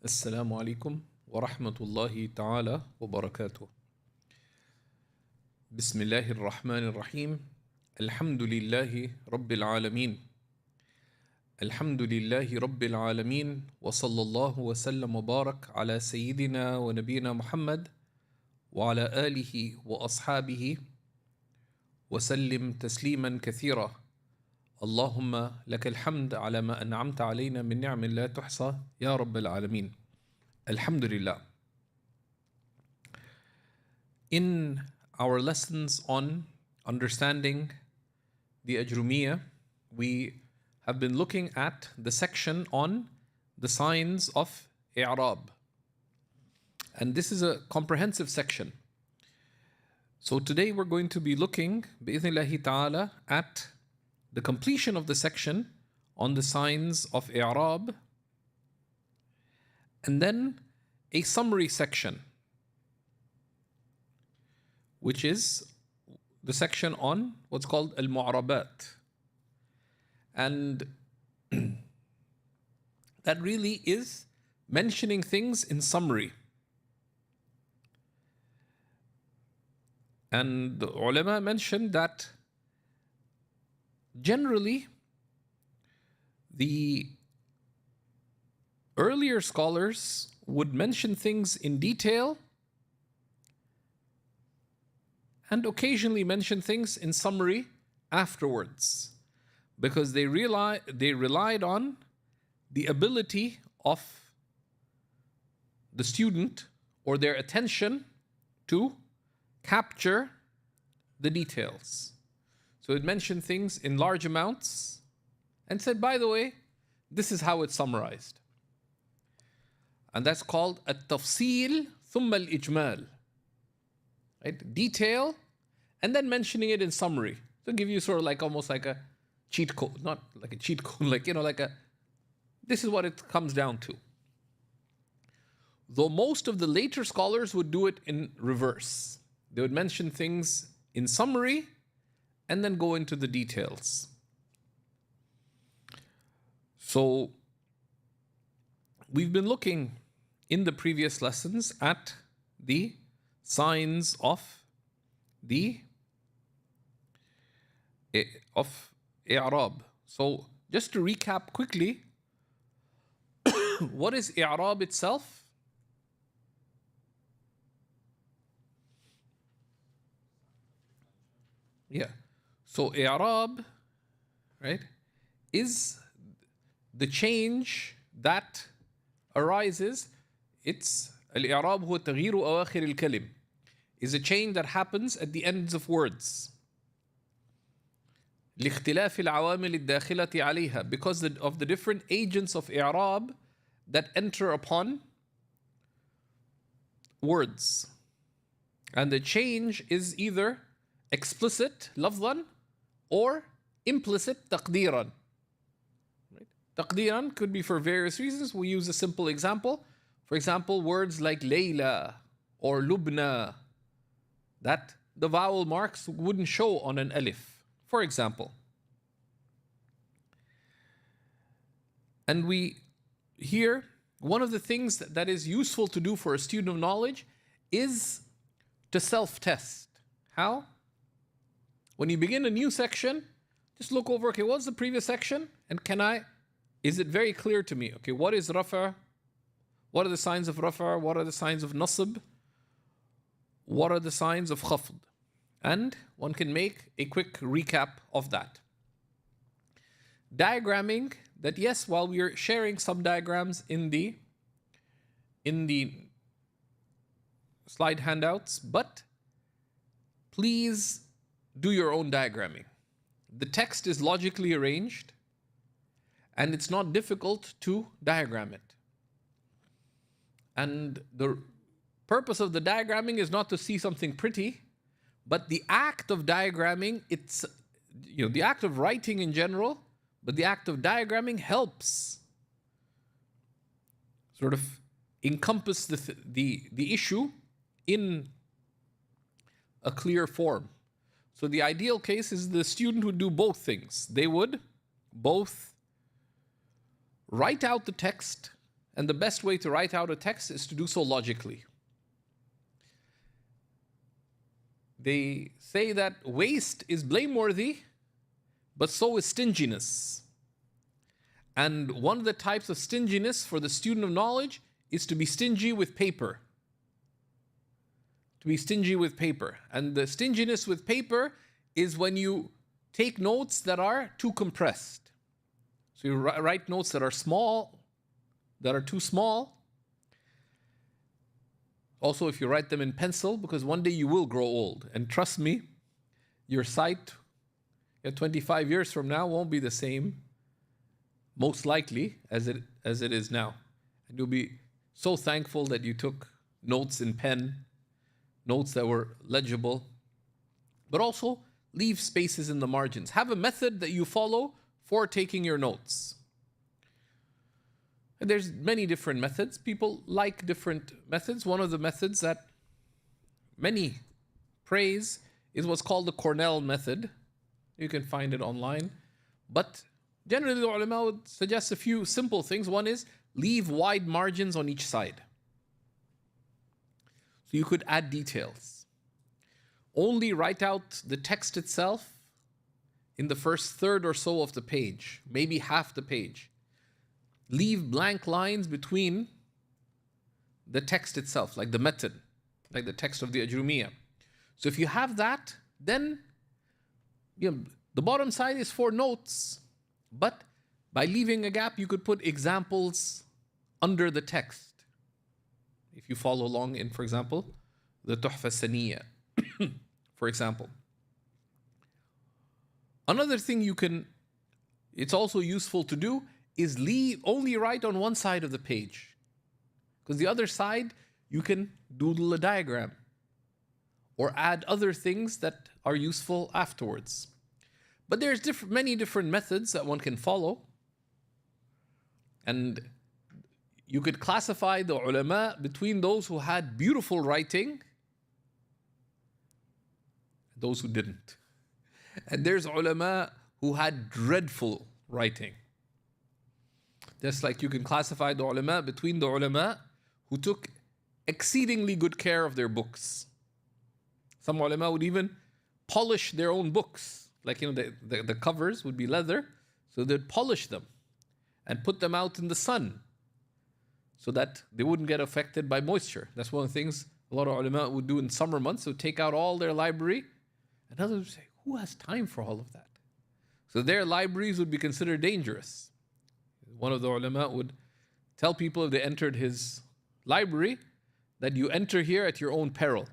السلام عليكم ورحمة الله تعالى وبركاته. بسم الله الرحمن الرحيم. الحمد لله رب العالمين. الحمد لله رب العالمين وصلى الله وسلم وبارك على سيدنا ونبينا محمد وعلى آله وأصحابه وسلم تسليما كثيرا. اللهم لك الحمد على ما أنعمت علينا من نعم لا تحصى يا رب العالمين. Alhamdulillah. In our lessons on understanding the Ajrumiyya, we have been looking at the section on the signs of i'rab. And this is a comprehensive section. So today we're going to be looking, bi'ithnillahi ta'ala, at the completion of the section on the signs of i'rab, and then a summary section, which is the section on what's called al-mu'arabat. And that really is mentioning things in summary. And the ulama mentioned that generally the earlier scholars would mention things in detail and occasionally mention things in summary afterwards, because they relied on the ability of the student or their attention to capture the details. So it mentioned things in large amounts and said, by the way, this is how it's summarized. And that's called at-tafsil thumma al-ijmal. Right? Detail and then mentioning it in summary. To give you sort of like almost like a cheat code, not like a cheat code, like, this is what it comes down to. Though most of the later scholars would do it in reverse. They would mention things in summary and then go into the details. So we've been looking in the previous lessons at the signs of i'rab. So just to recap quickly, what is i'rab itself? Yeah. So i'rab, right, is the change that arises. It's al-i'rab huwa taghyiru awakhir al-kalim, is a change that happens at the ends of words. لاختلاف العوامل الداخلة عليها, because of the different agents of i'rab that enter upon words. And the change is either explicit lafzan or implicit taqdeeran. Right? Taqdeeran could be for various reasons. We use a simple example. For example, words like Layla or Lubna, that the vowel marks wouldn't show on an alif, for example. And here, one of the things that is useful to do for a student of knowledge is to self-test. How? When you begin a new section, just look over, okay, what's the previous section? And is it very clear to me? Okay, what is rafa? What are the signs of rafa? What are the signs of nasb? What are the signs of khafd? And one can make a quick recap of that. Diagramming, that yes, while we are sharing some diagrams in the slide handouts, but please do your own diagramming. The text is logically arranged and it's not difficult to diagram it. And the purpose of the diagramming is not to see something pretty, but the act of diagramming, it's, the act of writing in general, but the act of diagramming helps sort of encompass the issue in a clear form. So the ideal case is the student would do both things. They would both write out the text And the best way to write out a text is to do so logically. They say that waste is blameworthy, but so is stinginess. And one of the types of stinginess for the student of knowledge is to be stingy with paper. To be stingy with paper. And the stinginess with paper is when you take notes that are too compressed. So you write notes that are small, that are too small. Also, if you write them in pencil, because one day you will grow old. And trust me, your sight 25 years from now won't be the same, most likely, as it is now. And you'll be so thankful that you took notes in pen, notes that were legible. But also, leave spaces in the margins. Have a method that you follow for taking your notes. And there's many different methods. People like different methods. One of the methods that many praise is what's called the Cornell method. You can find it online. But generally, the ulama would suggest a few simple things. One is leave wide margins on each side. So you could add details. Only write out the text itself in the first third or so of the page, maybe half the page. Leave blank lines between the text itself, like the method, like the text of the Ajrumiyya. So if you have that, then the bottom side is for notes, but by leaving a gap, you could put examples under the text. If you follow along in, for example, the Tuhfa Saniyya, for example. Another thing it's also useful to do is only write on one side of the page. Because the other side, you can doodle a diagram or add other things that are useful afterwards. But there's many different methods that one can follow. And you could classify the ulama between those who had beautiful writing and those who didn't. And there's ulama who had dreadful writing. Just like you can classify the ulama between the ulama who took exceedingly good care of their books. Some ulama would even polish their own books. Like, the covers would be leather, so they'd polish them and put them out in the sun so that they wouldn't get affected by moisture. That's one of the things a lot of ulama would do in summer months. They would take out all their library, and others would say, who has time for all of that? So their libraries would be considered dangerous. One of the ulama would tell people if they entered his library that you enter here at your own peril.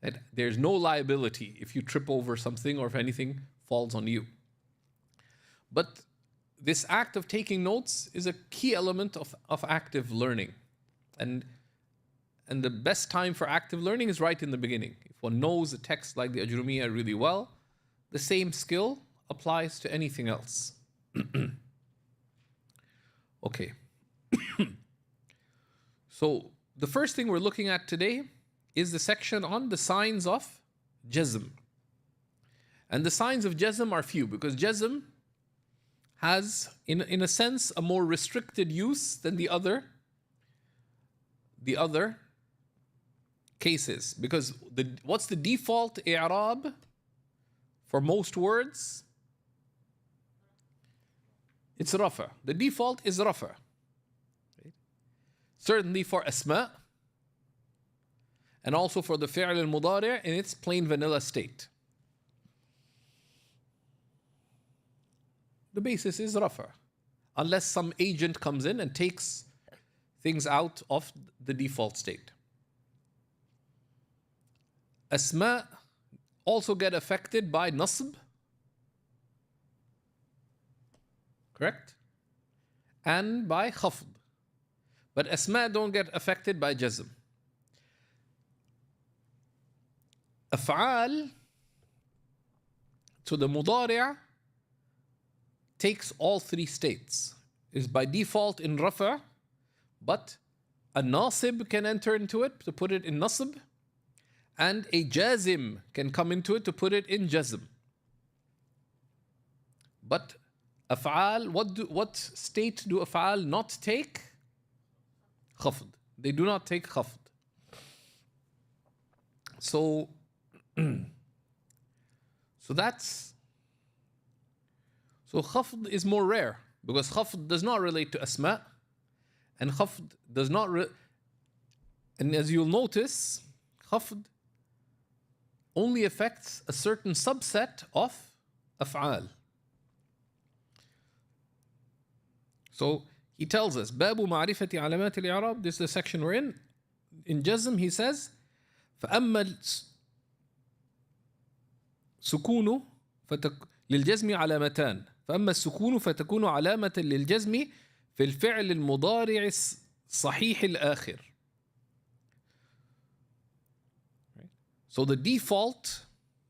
That there's no liability if you trip over something or if anything falls on you. But this act of taking notes is a key element of active learning. And the best time for active learning is right in the beginning. If one knows a text like the Ajrumiyya really well, the same skill applies to anything else. Okay. So the first thing we're looking at today is the section on the signs of Jazm. And the signs of Jazm are few because Jazm has, in a sense, a more restricted use than the other cases. Because what's the default i'rab for most words? It's rafa. The default is rafa. Certainly for asma, and also for the fi'l al-mudari' in its plain vanilla state. The basis is rafa, unless some agent comes in and takes things out of the default state. Asma also get affected by nasb, correct? And by khafd. But asma don't get affected by jazm. Af'al, so the mudari' takes all three states. Is by default in rafa, but a nasib can enter into it to put it in nasb, and a jazim can come into it to put it in jazm. But Af'al, what state do af'al not take? Khafd. They do not take khafd. So, so khafd is more rare because khafd does not relate to asma, and khafd does not and as you'll notice, khafd only affects a certain subset of af'al. So he tells us, Babu ma'rifati alamat al-i'rab, this is the section we're in. In Jazm he says, فأما السكون للجزم علامتان فأما السكون فتكون علامة للجزم في الفعل المضارع صحيح الآخر. So the default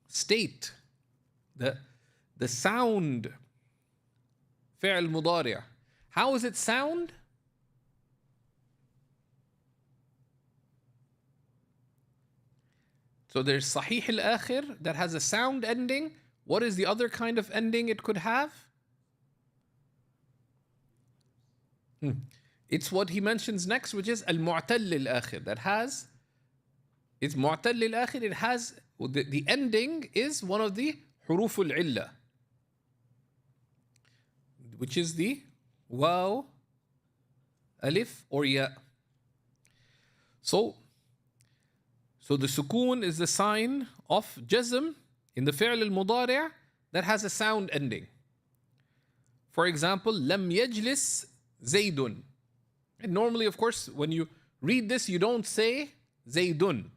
state, the sound فعل مضارع, how is it sound? So there's صحيح الآخر that has a sound ending. What is the other kind of ending it could have? It's what he mentions next, which is المعتل الآخر, that has, it's معتل الآخر, it has, the ending is one of the حروف العلة, which is the waw, alif, or ya. So the sukoon is the sign of jazm in the fi'l al-mudari' that has a sound ending. For example, lam yajlis zaydun. And normally, of course, when you read this, you don't say zaydun.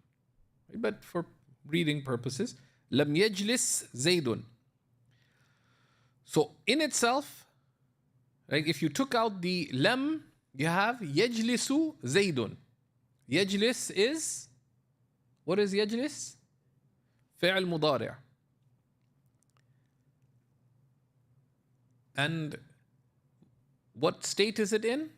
But for reading purposes, lam yajlis zaydun. So in itself, like if you took out the lam, you have yajlisu zaydun. Yajlis is, what is yajlis? Fi'l mudari'. And what state is it in?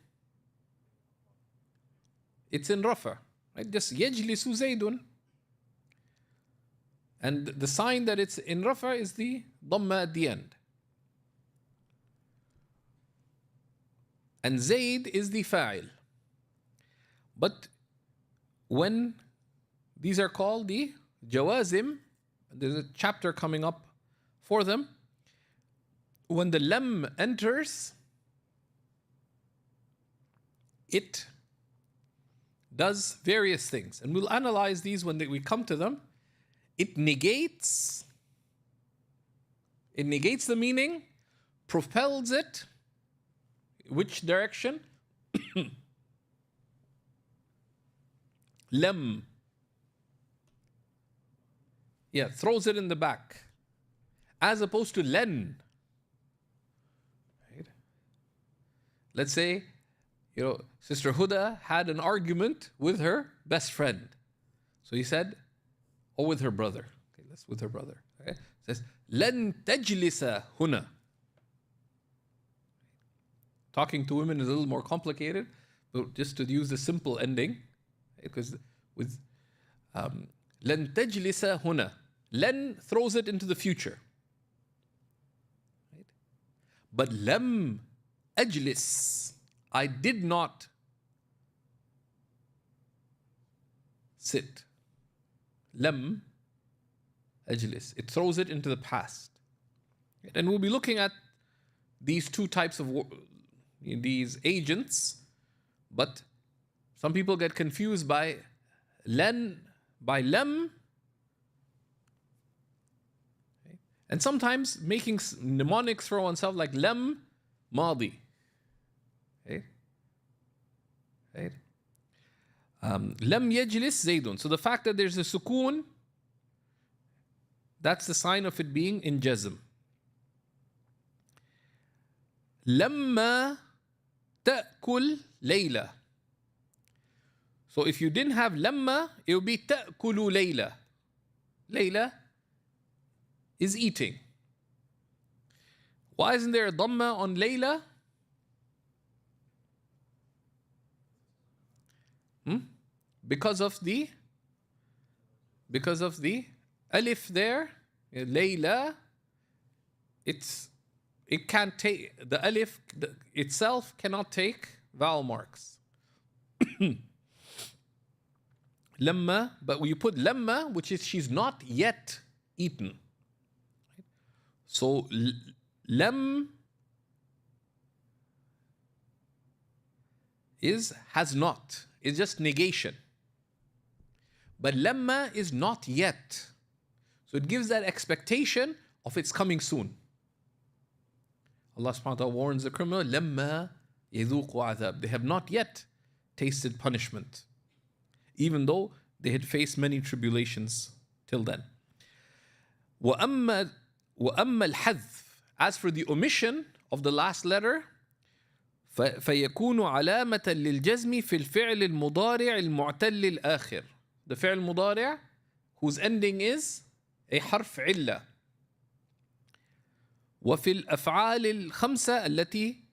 It's in rafa, right? Just yajlisu zaydun. And the sign that it's in rafa is the dhamma at the end. And Zayd is the fa'il. But when these are called the jawazim, there's a chapter coming up for them. When the lam enters, it does various things. And we'll analyze these when we come to them. It negates the meaning, propels it. Which direction? Lam. Yeah, throws it in the back. As opposed to len. Right? Let's say, Sister Huda had an argument with her best friend. So he said, or with her brother. Okay, that's with her brother. Okay? It says, len tajlisa huna. Talking to women is a little more complicated, but just to use the simple ending, because with لن تجلس هنا, len throws it into the future, right? But لم أجلس, I did not sit. لم أجلس, it throws it into the past. And we'll be looking at these two types of these agents, but some people get confused by len, by lam, okay? And sometimes making mnemonics for oneself like lam madi. Okay? Right? Lam yajlis zaydun. So the fact that there's a sukoon, that's the sign of it being in jazm. Lamma ta'kul layla. So if you didn't have lamma, it would be ta'kulu layla. Layla is eating. Why isn't there a dhamma on layla? Because of the alif there, layla, it it can't take, the alif itself cannot take vowel marks. Lamma, but when you put lamma, which is she's not yet eaten. So lam has not. It's just negation. But lamma is not yet. So it gives that expectation of it's coming soon. Allah subhanahu wa ta'ala warns the criminal, lamma yadhuqu adhab. They have not yet tasted punishment, even though they had faced many tribulations till then. وَأَمَّا الْحَذْفِ, as for the omission of the last letter, فيكون علامة للجزم في الفعل المضارع المعتل الآخر. The فعل المضارع whose ending is a حرف علة. وفي الأفعال الخمسة التي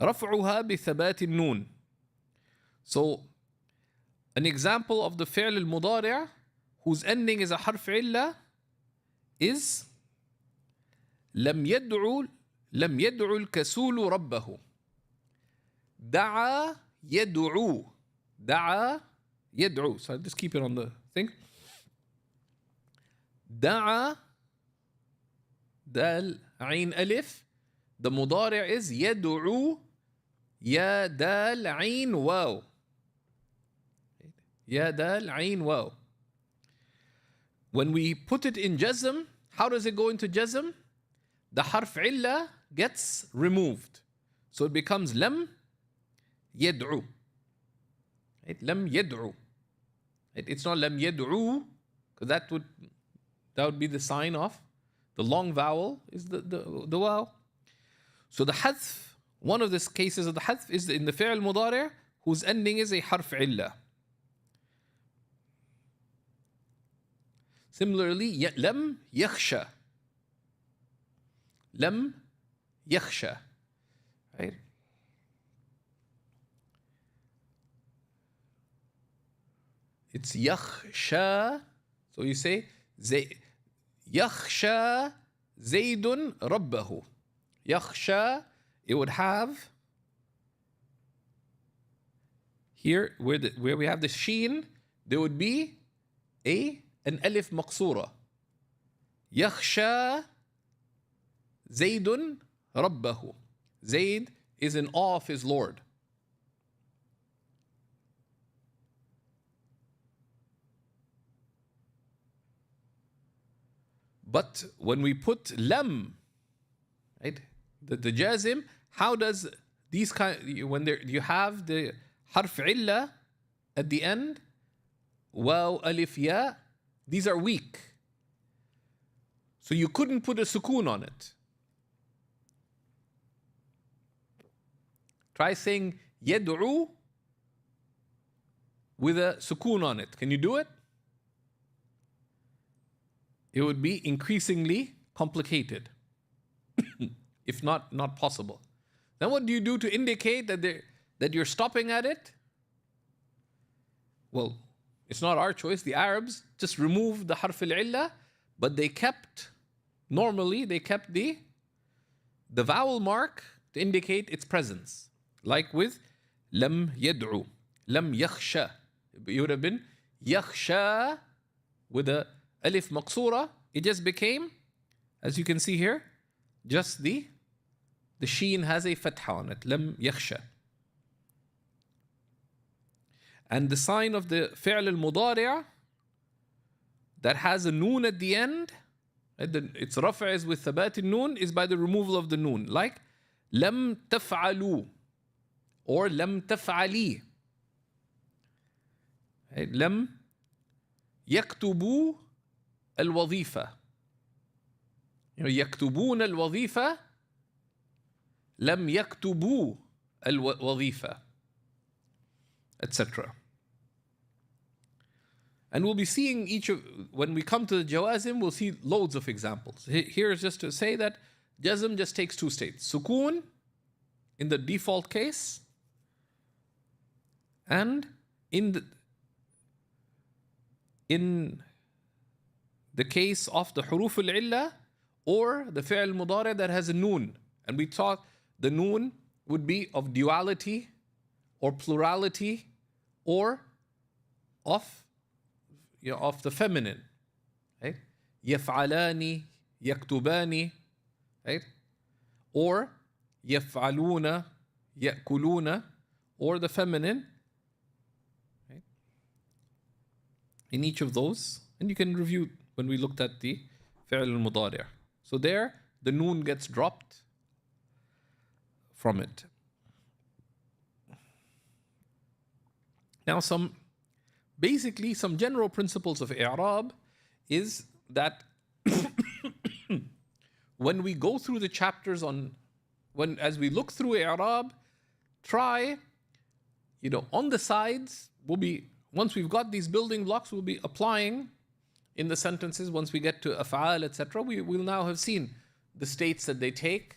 رفعها بثبات النون. So an example of the فعل المضارع whose ending is a حرف علة is لم يدعو الكسول ربه. دعا يدعو. دعا يدعو. So I'll just keep it on the thing. دعا دال عين ألف. The مضارع is يدعو يا دال عين واو. يا دال عين واو. When we put it in jazm, how does it go into jazm? The harf illa gets removed. So it becomes lam yad'u. Lam yad'u. It's not lam yad'u, because that would be the sign of the long vowel is the waw. So the hadf, one of the cases of the hadf is in the fi'l mudari' whose ending is a harf illa. Similarly, lam yakhsha. Lam yakhsha. Right? It's yakhsha. So you say yakhsha zaydun rabbahu. Yakhsha, it would have here where we have the sheen, there would be an alif maqsura. Yakhsha zaydun rabbahu. Zayd is in awe of his Lord. But when we put lam, right, the jazim, how does these when you have the harf illa at the end, waw, alif, ya, these are weak. So you couldn't put a sukoon on it. Try saying yad'u with a sukoon on it. Can you do it? It would be increasingly complicated, if not possible. Then what do you do to indicate that you're stopping at it? Well, it's not our choice. The Arabs just removed the harf al-illa, but they kept the vowel mark to indicate its presence. Like with lam yad'u, lam yakhsha. It would have been yakhsha with a alif maqsura. It just became, as you can see here, just the sheen has a fatha on it. Lam yakhsha. And the sign of the fi'l al-mudari' that has a noon at the end, its rafa is with thabat al-noon, is by the removal of the noon. Like lam taf'alu or lam taf'ali. Lam yaktubu al-wazifa. يكتبون الوظيفة لم يكتبوا الوظيفة, etc. And we'll be seeing when we come to the jawazim, we'll see loads of examples. Here is just to say that jazm just takes two states. Sukoon in the default case, and in the case of the huruf al-illa or the fi'l mudari that has a noon And we thought the noon would be of duality or plurality or of, of the feminine. Right? يفعلان يكتبان, right? Or يفعلون يأكلون, or the feminine. Right? In each of those, and you can review when we looked at the فعل المضارع. So there, the noon gets dropped from it. Now basically some general principles of i'rab is that when we go through the chapters as we look through i'rab, try, on the sides, once we've got these building blocks, we'll be applying in the sentences. Once we get to af'al, etc., we'll now have seen the states that they take.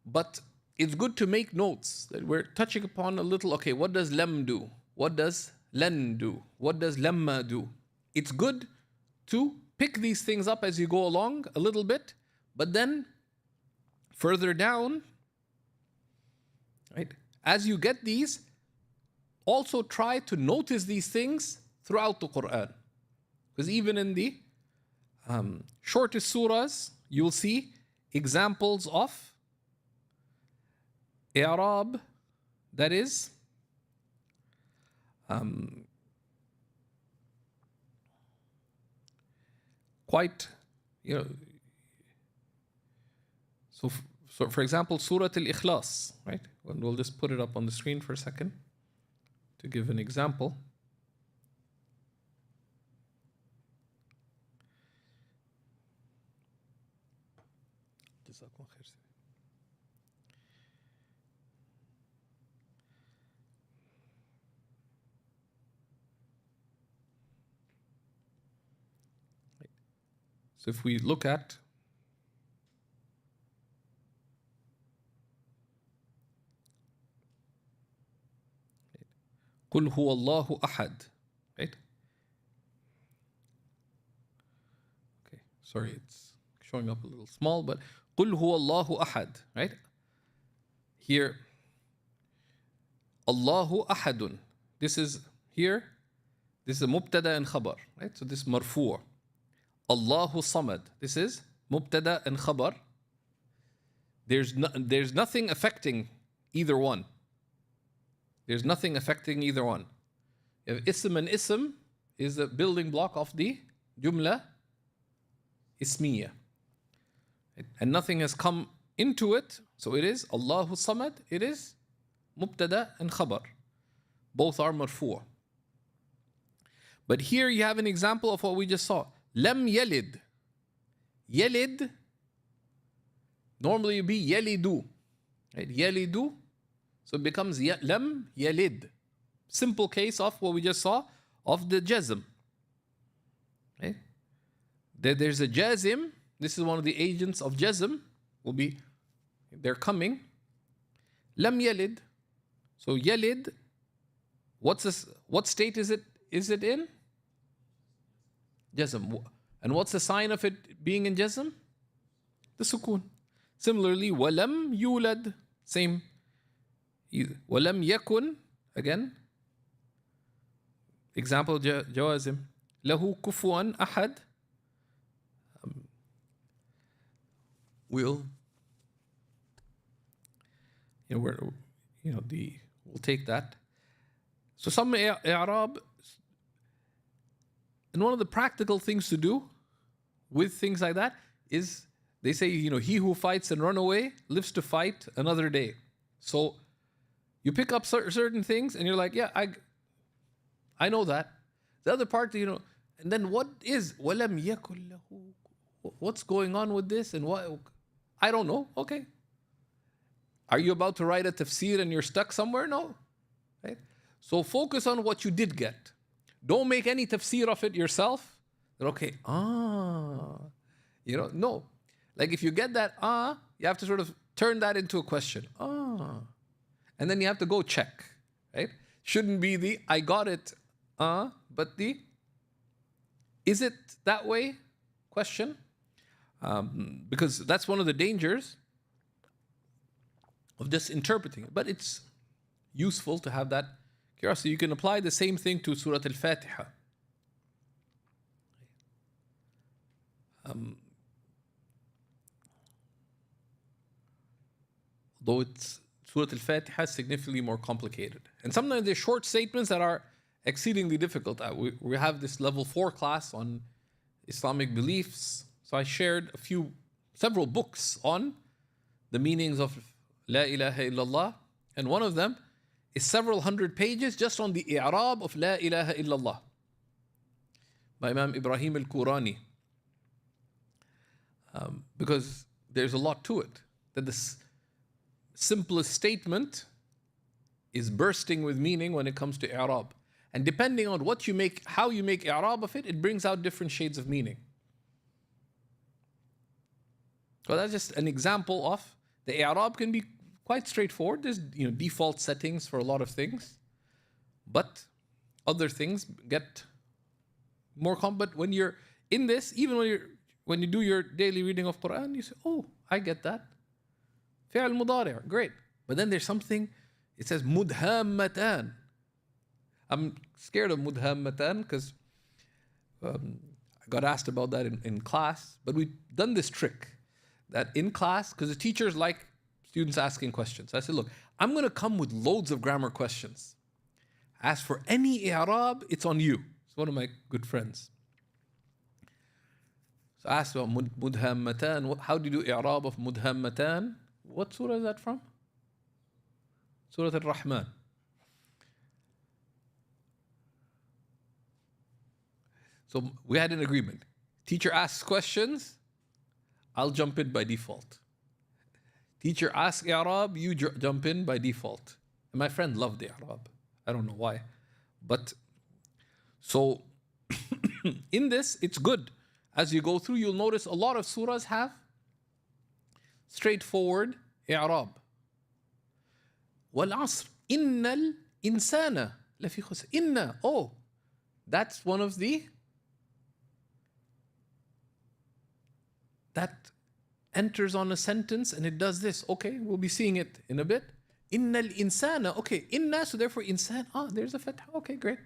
But it's good to make notes that we're touching upon a little, okay, what does lam do? What does len do? What does lamma do? It's good to pick these things up as you go along a little bit, but then further down, right, as you get these, also try to notice these things throughout the Quran. Because even in the shortest surahs, you'll see examples of i'rab that is quite, so for example, Surah Al-Ikhlas, right? And we'll just put it up on the screen for a second to give an example. So if we look at قل هو الله أحد, right? Okay, sorry, it's showing up a little small, but قل هو الله أحد, right? Here, Allahu Ahadun. This is here. This is a mubtada and khabar, right? So this is marfu'. Allahu Samad. This is mubtada and khabar. There's nothing affecting either one. There's nothing affecting either one. If ism and ism is the building block of the jumla ismiya. And nothing has come into it. So it is Allahu Samad. It is mubtada and khabar. Both are marfu'. But here you have an example of what we just saw. Lam yalid. Yalid normally would be yalidu. Right? Yalidu. So it becomes lam yalid. Simple case of what we just saw of the jazm. Right? There's a jazim. This is one of the agents of jazm. They're coming. Lam yalid. So yalid, what state is it in? Jazm. And what's the sign of it being in jazm? The sukoon. Similarly, walam yulad. Same. Walam yakun. Again. Example jawazim. Lahu kufuan ahad. We'll take that. So some i'rab. And one of the practical things to do with things like that is they say, he who fights and run away lives to fight another day. So you pick up certain things and you're like, yeah, I know that. The other part, and then what is walam yakul lahu? What's going on with this? And what? I don't know. Okay. Are you about to write a tafsir and you're stuck somewhere? No. Right? So focus on what you did get. Don't make any tafsir of it yourself. Okay, no. Like if you get that, you have to sort of turn that into a question. And then you have to go check, right? Shouldn't be the, I got it, but the, is it that way question? Because that's one of the dangers of just interpreting it. But it's useful to have that curiosity. You can apply the same thing to Surah Al-Fatiha. Though it's Surah Al-Fatiha is significantly more complicated. And sometimes there's short statements that are exceedingly difficult. We have this level 4 class on Islamic beliefs. So I shared several books on the meanings of La ilaha illallah. And one of them is several hundred pages just on the i'rab of La ilaha illallah by Imam Ibrahim al-Qurani. Because there's a lot to it. That the simplest statement is bursting with meaning when it comes to i'rab. And depending on how you make i'rab of it, it brings out different shades of meaning. So that's just an example of the i'rab can be quite straightforward. There's default settings for a lot of things, but other things get more complex. But when you're in this, even when you do your daily reading of Quran, you say, "Oh, I get that." Fi'al mudari', great. But then there's something. It says mudhammatan. I'm scared of mudhammatan because I got asked about that in class. But we've done this trick that in class, because the teachers like students asking questions. I said, look, I'm going to come with loads of grammar questions. As for any i'rab, it's on you. It's one of my good friends. So I asked about mudhammatan. How do you do i'rab of mudhammatan? What surah is that from? Surah Al-Rahman. So we had an agreement. Teacher asks questions, I'll jump in by default. Teacher asks i'rab, you jump in by default. And my friend loved the i'rab. I don't know why. But so in this, it's good. As you go through, you'll notice a lot of surahs have straightforward i'rab. وَالْعَصْرِ إِنَّ الْإِنسَانَ لَفِي خُسْرٍ. Inna, that's one of the that enters on a sentence and it does this. Okay, we'll be seeing it in a bit. Inna al-insana. Okay, inna, so therefore insan. There's a fatha. Okay, great.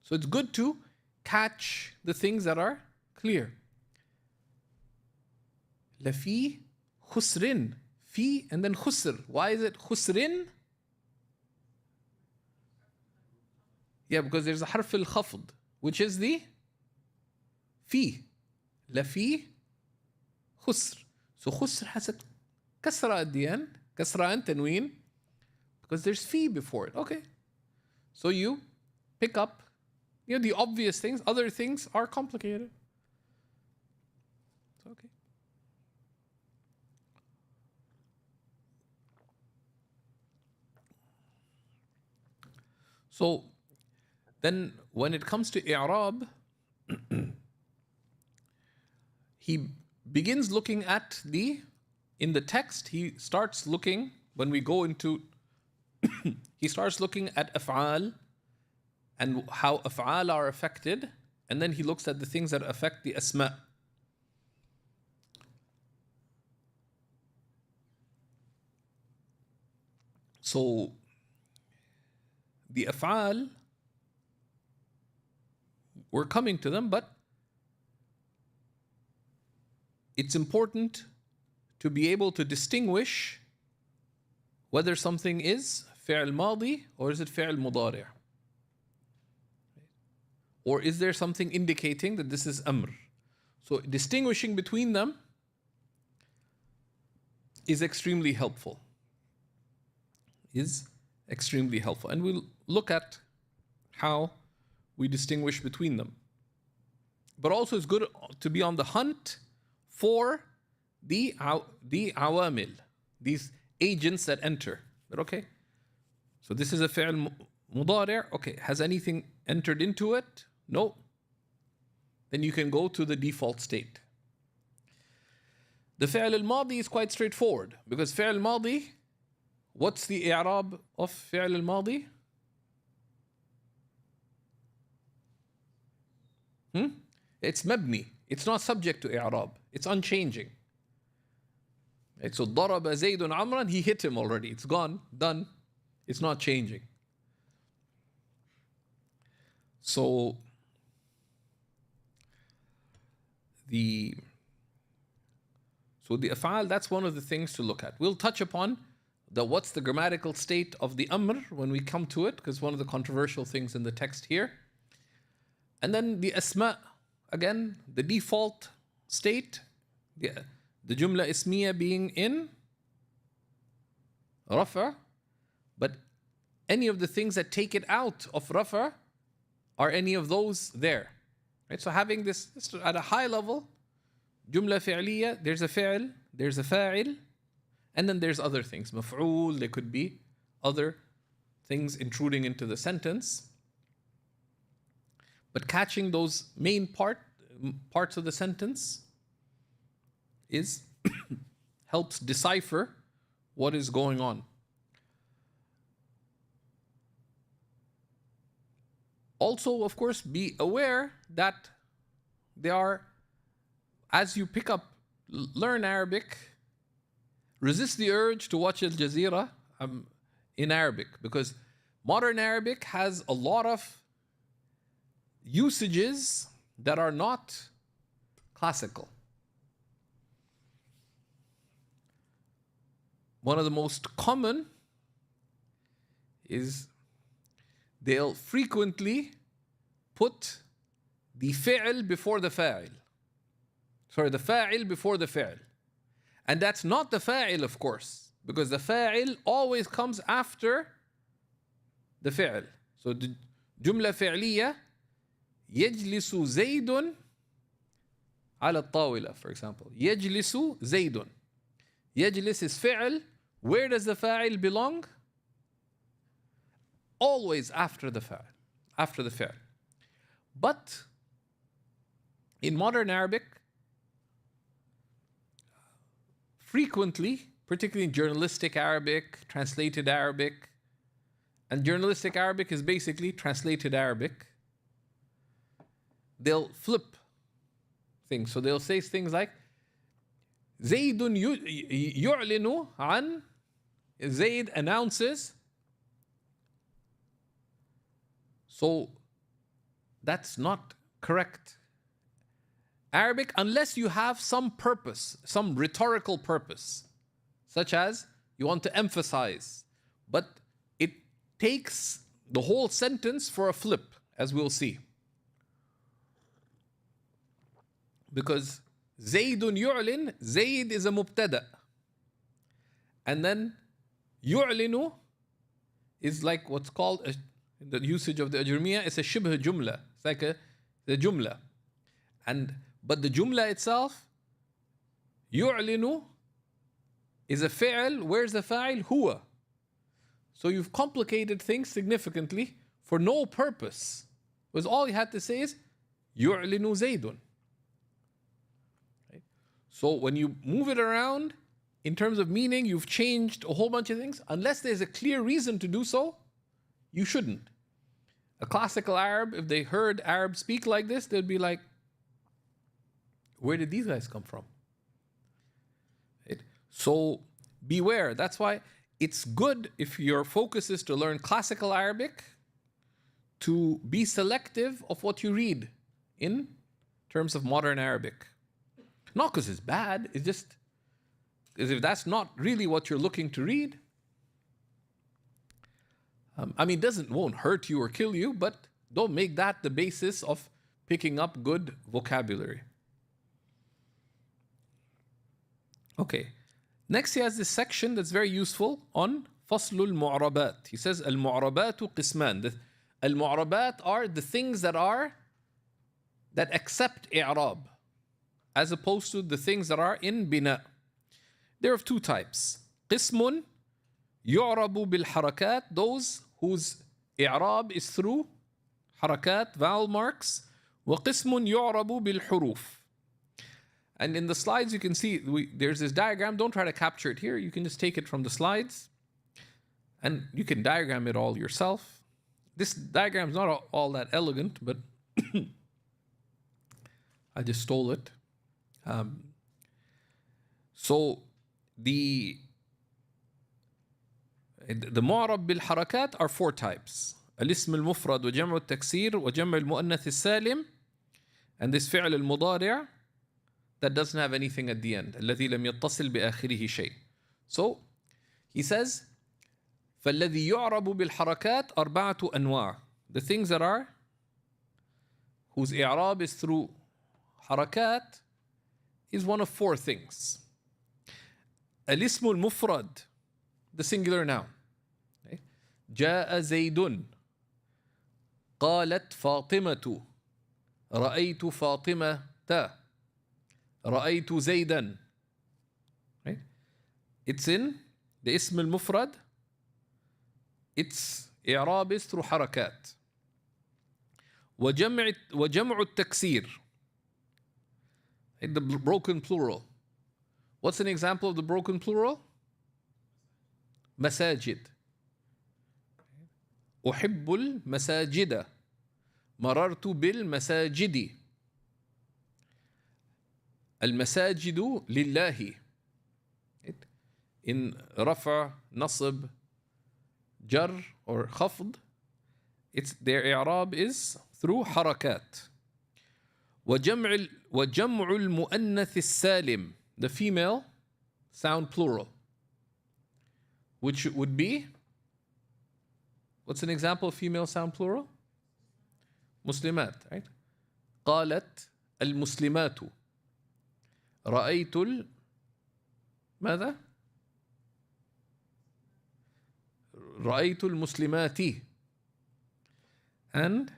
So it's good to catch the things that are clear. Lafi khusrin. Fi and then khusr. Why is it khusrin? Yeah, because there's a harf al-khafd, which is the fi. Lafi khusr. So khusr has a kasra at the end. Kasra and tanween. Because there's fi before it. Okay. So you pick up the obvious things. Other things are complicated. It's okay. So then when it comes to i'rab, he begins looking at in the text, he starts looking, when we go into, he starts looking at af'al and how af'al are affected, and then he looks at the things that affect the asma. So the af'al, we're coming to them, but it's important to be able to distinguish whether something is fi'l madi or is it fi'l mudari'. Or is there something indicating that this is amr? So distinguishing between them is extremely helpful. And we'll look at how we distinguish between them. But also it's good to be on the hunt for the awamil, these agents that enter. But okay, so this is a fi'l mudari'. Okay, has anything entered into it? No. Then you can go to the default state. The fi'l al-madi is quite straightforward because fi'l al-madi, what's the i'rab of fi'l al-madi? It's mabni. It's not subject to i'rab. It's unchanging. Right? So ضرب زيد عمرا, he hit him already. It's gone, done. It's not changing. So the af'al, that's one of the things to look at. We'll touch upon what's the grammatical state of the amr when we come to it, because one of the controversial things in the text here. And then the asma, again, the default state, the jumla ismiya being in rafa, but any of the things that take it out of rafa, are any of those there? Right? So having this at a high level, jumla fi'liya, there's a fi'l, there's a fa'il, and then there's other things. Maf'ul, there could be other things intruding into the sentence. But catching those main parts of the sentence is helps decipher what is going on. Also, of course, be aware that they are, as you learn Arabic, resist the urge to watch Al Jazeera in Arabic, because modern Arabic has a lot of usages that are not classical. One of the most common is they'll frequently put the fi'l before the fa'il. Sorry, the fa'il before the fi'l. And that's not the fa'il, of course, because the fa'il always comes after the fi'l. So the jumla fi'liya, يجلس زيد على الطاولة, for example. يجلس زيد. يجلس is fi'l. Where does the fa'il belong? Always after the fa'il, after the fi'l. But in modern Arabic, frequently, particularly in journalistic Arabic, translated Arabic, and journalistic Arabic is basically translated Arabic, they'll flip things. So they'll say things like, زيد يعلن عن, Zayd announces. So that's not correct Arabic unless you have some purpose, some rhetorical purpose, such as you want to emphasize. But it takes the whole sentence for a flip, as we'll see. Because Zaydun yu'lin, Zayd is a mubtada. And then yu'linu is like what's called in the usage of the Ajrumiyya, it's a shibh jumla. It's like the jumla. But the jumla itself, yu'linu, is a fi'l. Where's the fa'il? Huwa. So you've complicated things significantly for no purpose. Because all you had to say is, yu'linu zaydun. Right? So when you move it around, in terms of meaning, you've changed a whole bunch of things. Unless there's a clear reason to do so, you shouldn't. A classical Arab, if they heard Arabs speak like this, they'd be like, where did these guys come from? Right? So beware. That's why it's good, if your focus is to learn classical Arabic, to be selective of what you read in terms of modern Arabic. Not because it's bad, it's just because if that's not really what you're looking to read, won't hurt you or kill you, but don't make that the basis of picking up good vocabulary. Okay. Next, he has this section that's very useful on Faslul Mu'arabat. He says, Al-Mu'arabatu Qisman. Al-Mu'arabat are the things that accept i'rab, as opposed to the things that are in bina. There are two types. Qismun yu'rabu bil harakat, those whose i'rab is through harakat, vowel marks. Wa qismun yu'rabu bil huruf. And in the slides you can see there's this diagram. Don't try to capture it here. You can just take it from the slides and you can diagram it all yourself. This diagram is not all that elegant, but I just stole it. So the معرب بالحركات are four types. الاسم المفرد وجمع التكسير وجمع المؤنث السالم, and this فعل المضارع that doesn't have anything at the end, الذي لم يتصل بآخره شيء. So he says فالذي يعرب بالحركات أربعة أنواع. The things that are whose إعراب is through حركات is one of four things. الاسم المفرد, the singular noun. Okay. جاء زيد, قالت فاطمة, رأيت فاطمة, رأيت زيدا. Right? It's in the اسم المفرد. Its إعراب is through حركات. وجمع التكسير, the broken plural. What's an example of the broken plural? مساجد. أحب المساجد. مررت بالمساجد. المساجد لله. In رفع, نصب, jar or خفض, it's their إعراب is through حركات. وجمع المؤنث السالم, the female sound plural, which would be, what's an example of female sound plural? مسلمات, right? قالت المسلمات. رأيت ماذا؟ رأيت المسلمات. And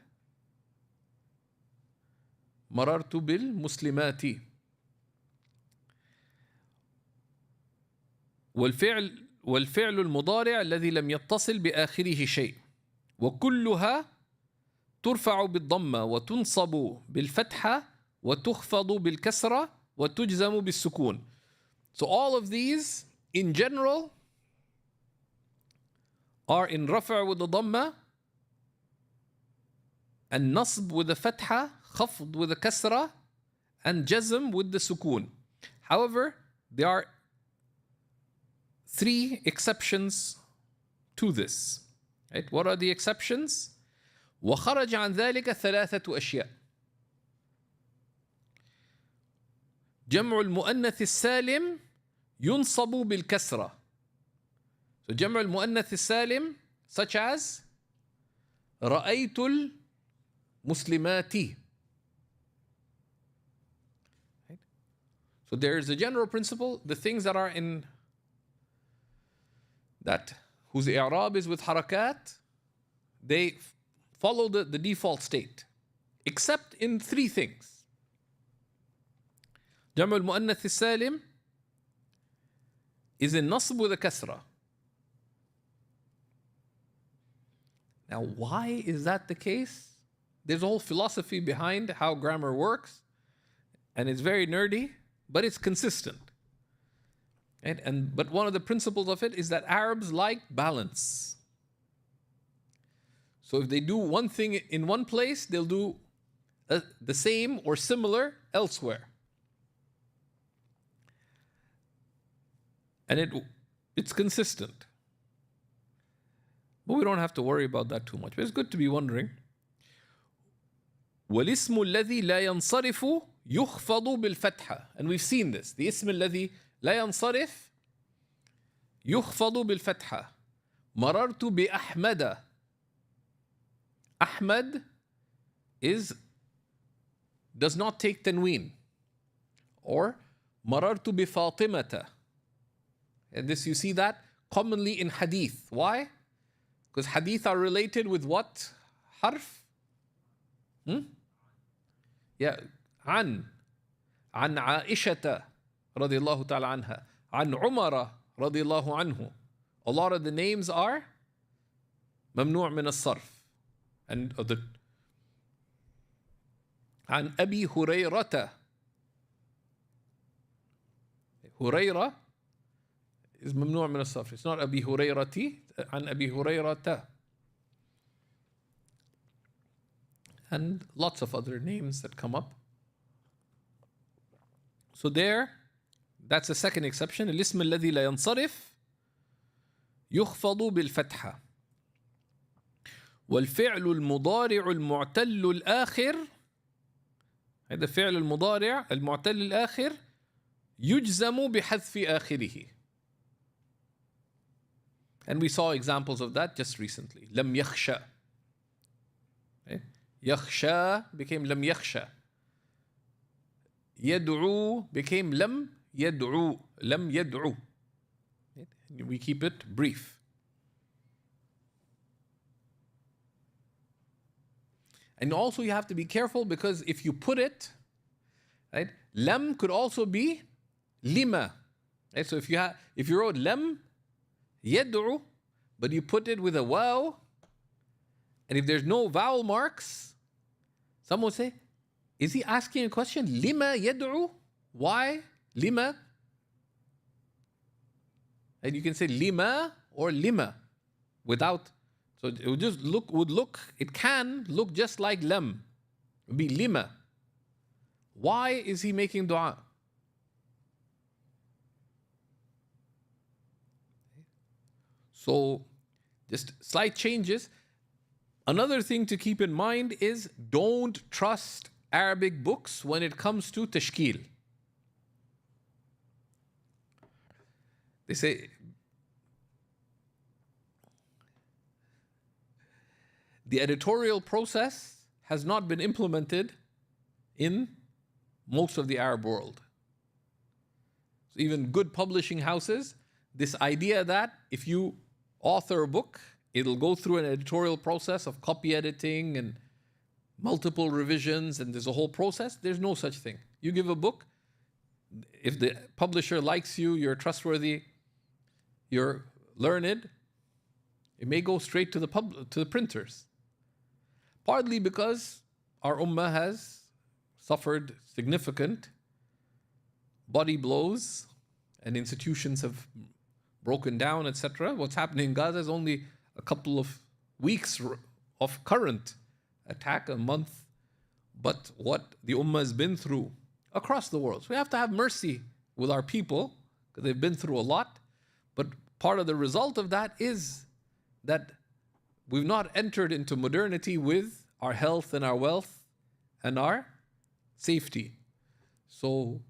مررت بالمسلمات. والفعل المضارع الذي لم يتصل بآخره شيء, وكلها ترفع بالضمة وتنصب بالفتحة وتخفض بالكسرة وتجزم بالسكون. So all of these in general are in رفع with the ضمة, and نصب with the فتحة, خفض with the كسرة, and جزم with the سكون. However, there are three exceptions to this. Right? What are the exceptions? وخرج عن ذلك ثلاثة أشياء. جمع المؤنث السالم ينصب بالكسرة. So جمع المؤنث السالم such as رأيت المسلمات. Right? So there is a general principle, the things that are in that whose i'rab is with harakat, they follow the default state, except in three things. جمع المؤنث السالم is in nasb with a kasra. Now, why is that the case? There's a whole philosophy behind how grammar works, and it's very nerdy, but it's consistent. But one of the principles of it is that Arabs like balance. So if they do one thing in one place, they'll do the same or similar elsewhere. And it's consistent. But we don't have to worry about that too much. But it's good to be wondering. وَالِاسْمُ الَّذِي لَا يَنْصَرِفُ يُخْفَضُ بِالْفَتْحَةِ. And we've seen this. The اسم الذي لا ينصرف يخفض بالفتحة. مررت بأحمد. Ahmad does not take tanween. Or مررت بفاطمة. And this, you see that commonly in hadith. Why? Because hadith are related with what? Harf? Yeah. عن عائشة رضي الله تعالى عنها. عن عمر رضي الله عنه. A lot of the names are ممنوع من الصرف. And عن أبي هريرة. هريرة is ممنوع من الصرف. It's not أبي هريرتي. عن أبي هريرة. And lots of other names that come up. So there, that's the second exception. الاسم الذي لا ينصرف يخفض بالفتحة. والفعل المضارع المعتل الآخر، هذا فعل المضارع المعتل الآخر يجزم بحذف آخره. And we saw examples of that just recently. لم يخشى. Okay? يخشى became لم يخشى. يدعو became لم يدعو. لم يدعو. We keep it brief. And also you have to be careful because if you put it, right, lam could also be lima. Right? So if you wrote lam yad'u, but you put it with a waw, and if there's no vowel marks, someone will say, is he asking a question? Lima yad'u? Why? Lima? And you can say lima or lima without. So it would just it can look just like lam. It would be lima. Why is he making dua? So just slight changes. Another thing to keep in mind is don't trust Arabic books when it comes to tashkil. They say the editorial process has not been implemented in most of the Arab world. So even good publishing houses, this idea that if you author a book, it'll go through an editorial process of copy editing and multiple revisions, and there's a whole process. There's no such thing. You give a book, if the publisher likes you, you're trustworthy, you're learned, it may go straight to the printers. Partly because our ummah has suffered significant body blows and institutions have broken down, etc. What's happening in Gaza is only a couple of weeks of current attack, a month, but what the ummah has been through across the world. So we have to have mercy with our people because they've been through a lot. But part of the result of that is that we've not entered into modernity with our health and our wealth and our safety. So,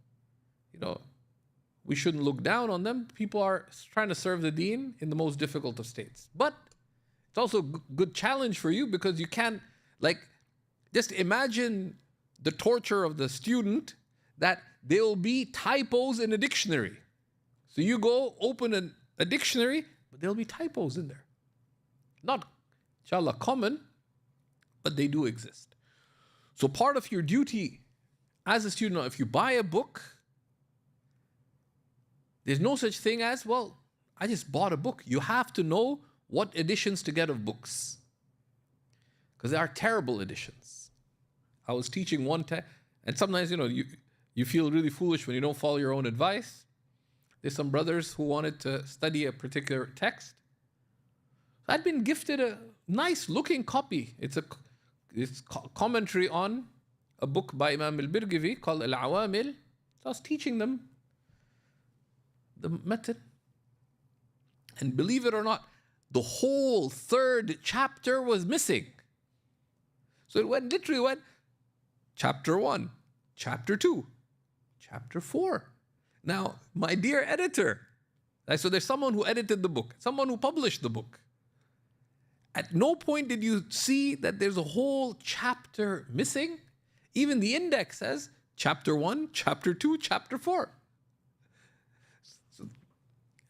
we shouldn't look down on them. People are trying to serve the deen in the most difficult of states. But it's also a good challenge for you because you can't, just imagine the torture of the student that there will be typos in a dictionary. So you go open a dictionary, but there'll be typos in there. Not, inshallah, common, but they do exist. So part of your duty as a student, if you buy a book, there's no such thing as, well, I just bought a book. You have to know what editions to get of books. Because there are terrible editions. I was teaching one time, and sometimes, you feel really foolish when you don't follow your own advice. There's some brothers who wanted to study a particular text. I'd been gifted a nice looking copy. It's commentary on a book by Imam al-Birgivi called Al-Awamil. So I was teaching them the method. And believe it or not, the whole third chapter was missing. So it literally went chapter 1, chapter 2, chapter 4. Now, my dear editor, so there's someone who edited the book, someone who published the book. At no point did you see that there's a whole chapter missing. Even the index says chapter 1, chapter 2, chapter 4.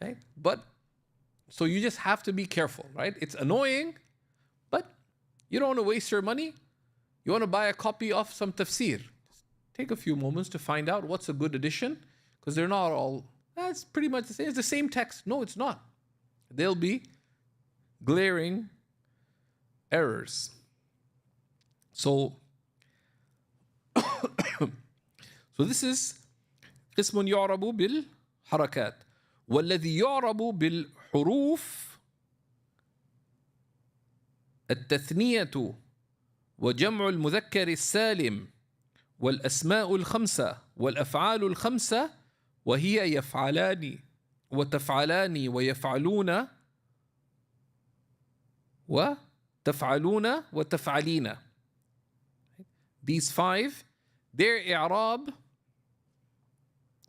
Okay? So you just have to be careful, right? It's annoying, but you don't want to waste your money. You want to buy a copy of some tafsir. Just take a few moments to find out what's a good edition, because they're not all, that's pretty much the same. It's the same text. No, it's not. There'll be glaring errors. So this is قسم يعرب بالحركات والذي يعرب بالحروف التثنية وجمع المذكر السالم والأسماء الخمسة والأفعال الخمسة وهي يفعلان وتفعلان ويفعلون وتفعلون وتفعلين. These five, their i'rab,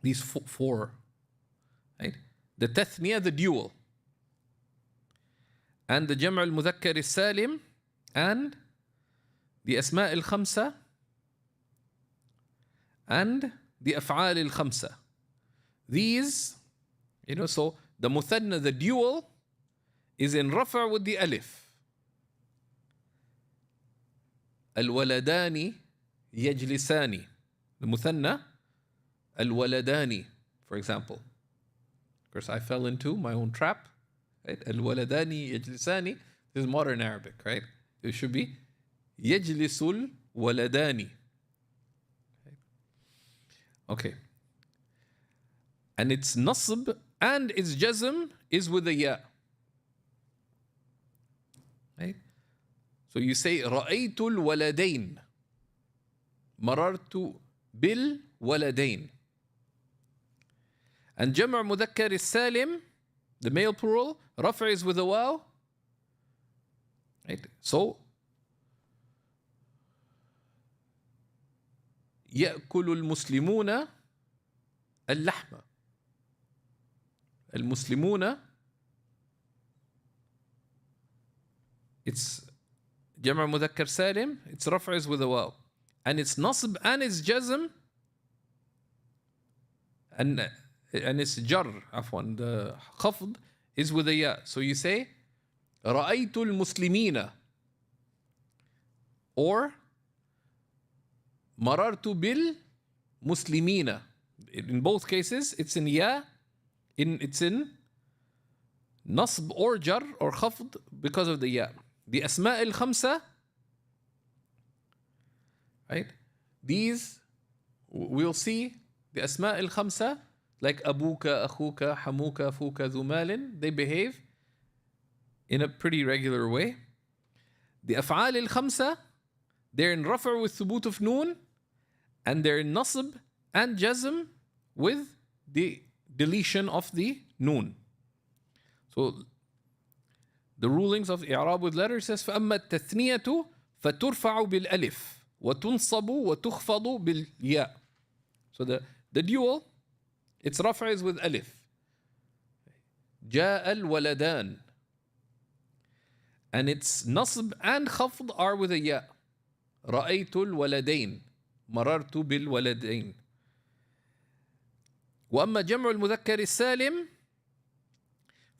these four, right? The tathniya, the dual, and the jam' al-mudhakkar al-salim, and the asma' al-khamsa, and the af'al al-khamsa. These, so the muthanna, the dual, is in rafa' with the alif. Al-waladani yajlisani. The muthanna, al-waladani, for example. Of course, I fell into my own trap. Right? Al-waladani yajlisani. This is modern Arabic, right? It should be yajlisul waladani. Okay. And its nasb and its jazm is with a ya. Right? So you say ra'aytul waladain. Marartu bil waladain. And jam' mudhakkar salim, the male plural, rafa' is with a waw. Right? So يأكل المسلمون اللحم. المسلمون, it's jam' mudhakkar salim, its rafa' is with a waw. And its nasb and its jazm and its jar, afwan, the khafd is with a ya. So you say رأيت المسلمين or مررت بالمسلمين. In both cases, it's in ya, it's in nasb or jar or khafd because of the ya. The asma' al-khamsa, right? These, we'll see the asma' al-khamsa, like abuka, akhuka, hamuka, fuka, dhumalin, they behave in a pretty regular way. The af'al al-khamsa, they're in rafa' with thubut of noon, and they're in nasb and jazm with the deletion of the noon. So the rulings of i'rab with letters says فأما التثنية فترفع بالألف وتنصب وتخفض بالياء. So the dual, its rafa' is with alif. جاء الولدان. And its nasb and khafd are with a ya. رأيت الولدين. مررت بالولدين. وأما جمع المذكر السالم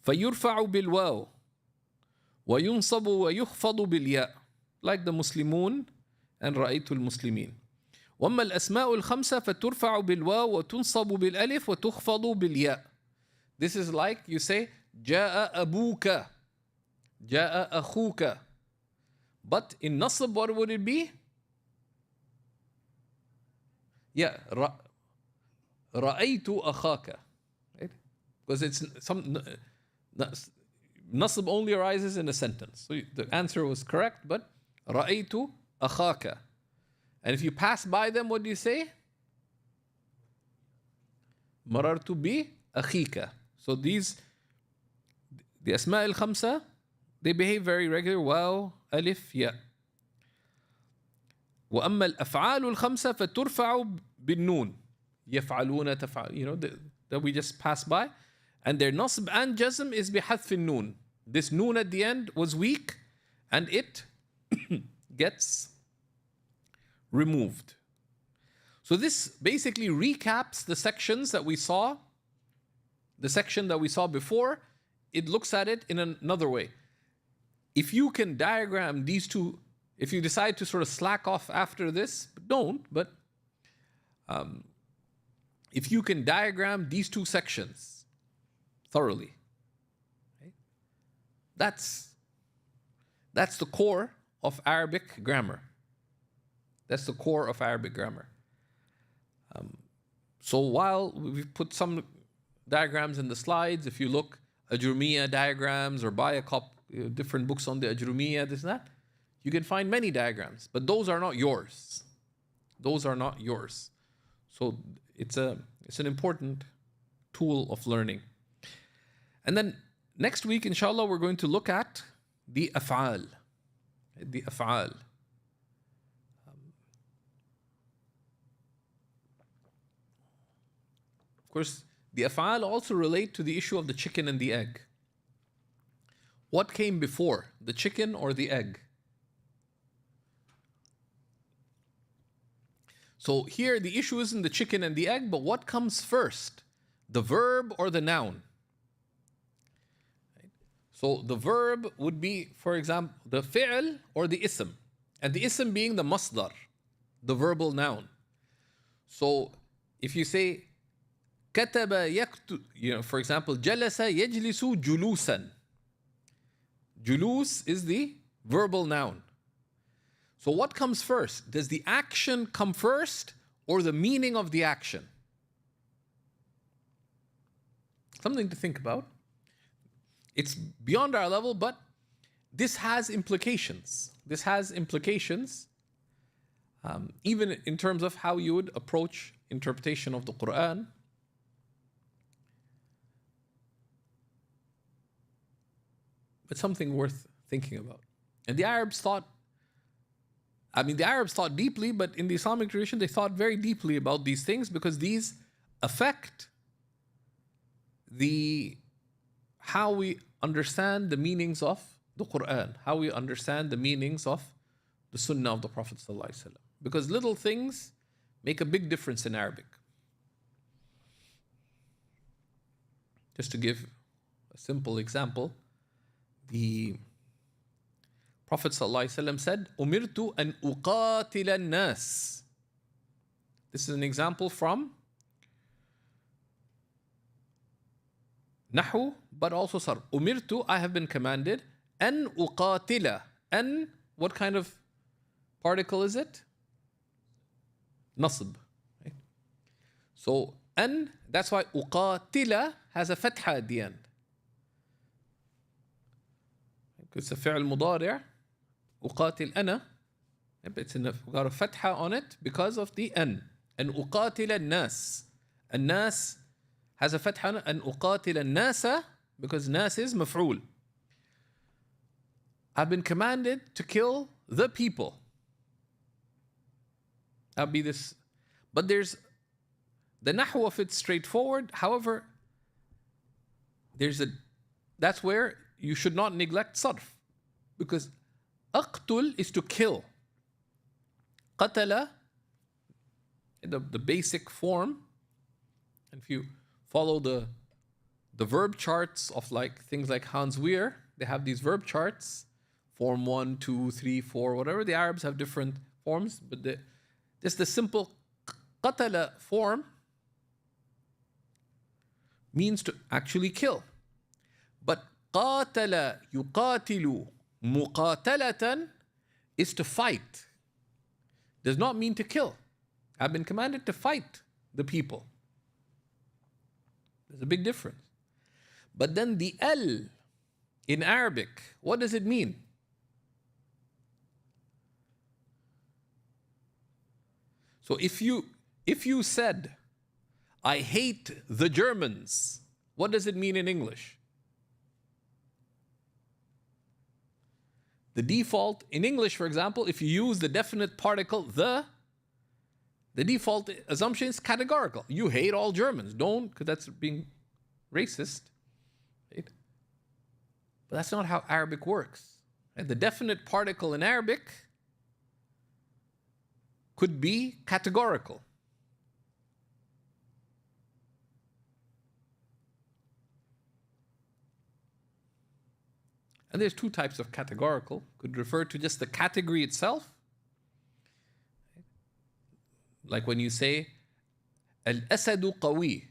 فيرفع بالواو وينصب ويخفض بالياء, like the مسلمون and رأيت المسلمين. وأما الأسماء الخمسة فترفع بالواو وتنصب بالألف وتخفض بالياء. This is like you say جاء أبوك, جاء أخوك. But in nasb, what would it be? Yeah, رأيت أخاك. Right? Because it's some nasb only arises in a sentence. So the answer was correct, but رأيت أخاك. And if you pass by them, what do you say? مررت بأخيك. So these, the أسماء الخمسة, they behave very regular. واو, ألف, ياء. وأما الأفعال الخمسة فترفع بالنون. يفعلون, تفعل, that we just passed by. And their nasb and jazm is بحذف النون. This noon at the end was weak, and it gets removed. So this basically recaps the sections that we saw. The section that we saw before, it looks at it in another way. If you can diagram these two, if you decide to sort of slack off after this, don't, but if you can diagram these two sections thoroughly, right, that's the core of Arabic grammar. That's the core of Arabic grammar. So while we've put some diagrams in the slides, if you look Ajrumiyya diagrams or buy a different books on the Ajrumiyya, this and that, you can find many diagrams, but those are not yours. those are not yours. So it's an important tool of learning. And then next week, inshallah, we're going to look at the af'al. The af'al. Of course, the af'al also relate to the issue of the chicken and the egg. What came before, the chicken or the egg? So here the issue isn't the chicken and the egg, but what comes first, the verb or the noun? So the verb would be, for example, the fi'l or the ism, and the ism being the masdar, the verbal noun. So if you say كتب يكتب, for example, جلس يجلس جلوسا. Julus is the verbal noun. So what comes first? Does the action come first or the meaning of the action? Something to think about. It's beyond our level, but this has implications. This has implications, even in terms of how you would approach interpretation of the Quran. But something worth thinking about. And the Arabs thought deeply, but in the Islamic tradition, they thought very deeply about these things because these affect how we understand the meanings of the Quran, how we understand the meanings of the Sunnah of the Prophet ﷺ. Because little things make a big difference in Arabic. Just to give a simple example, the Prophet ﷺ said, "Umirtu an uqatila an-nas." This is an example from nahw, but also sarf. Umirtu, I have been commanded, an uqatila. An, what kind of particle is it? Nasb. Right? So an, that's why uqatila has a fatha at the end. It's a fi'l mudari'. أقاتل أنا. It's got a fatha on it because of the an. And أقاتل الناس. الناس has a fatha on it. And أقاتل الناس because nas is maf'ul. I've been commanded to kill the people. That'll be this. But there's the nahw of it straightforward. However, that's where you should not neglect sarf. Because aqtul is to kill. Qatala, the basic form, and if you follow the verb charts of things like Hans Weir, they have these verb charts, form 1, 2, 3, 4, whatever. The Arabs have different forms, but just the simple qatala form means to actually kill. But qatala yuqatilu muqatalatan is to fight. Does not mean to kill. I've been commanded to fight the people. There's a big difference. But then the al in Arabic, what does it mean? So if you said, I hate the Germans, what does it mean in English? The default in English, for example, if you use the definite particle the default assumption is categorical. You hate all Germans. Don't, because that's being racist. Right? But that's not how Arabic works. And the definite particle in Arabic could be categorical. And there's two types of categorical. Could refer to just the category itself. Like when you say, Al-Asadu qawi,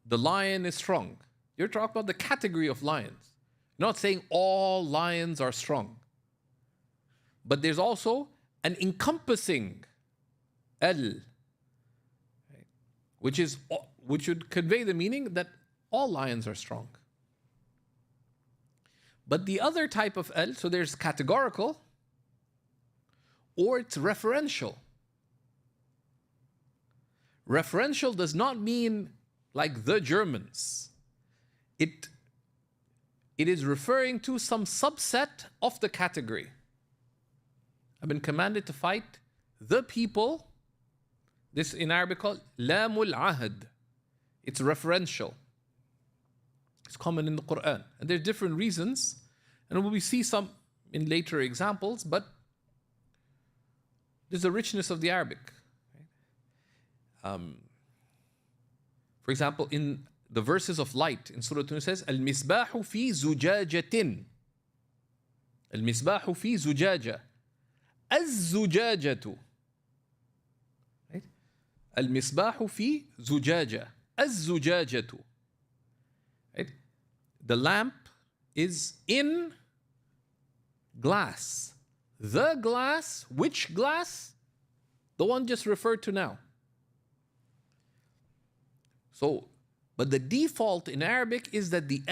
the lion is strong. You're talking about the category of lions. You're not saying all lions are strong. But there's also an encompassing al, which would convey the meaning that all lions are strong. But the other type of al, so there's categorical or it's referential. Referential does not mean like the Germans. It is referring to some subset of the category. I've been commanded to fight the people. This in Arabic called Lamul Ahad. It's referential. It's common in the Quran. And there's different reasons. And we see some in later examples, but there's the richness of the Arabic. For example, in the verses of light in Surah 2 it says, Al-misbahu fi zujajatin. Al-misbahu fi zujaja. Az-zujajatu. Right? Al-misbahu fi zujaja. Az-zujajatu. Right? The lamp is in glass. The glass, which glass? The one just referred to now. So, but the default in Arabic is that the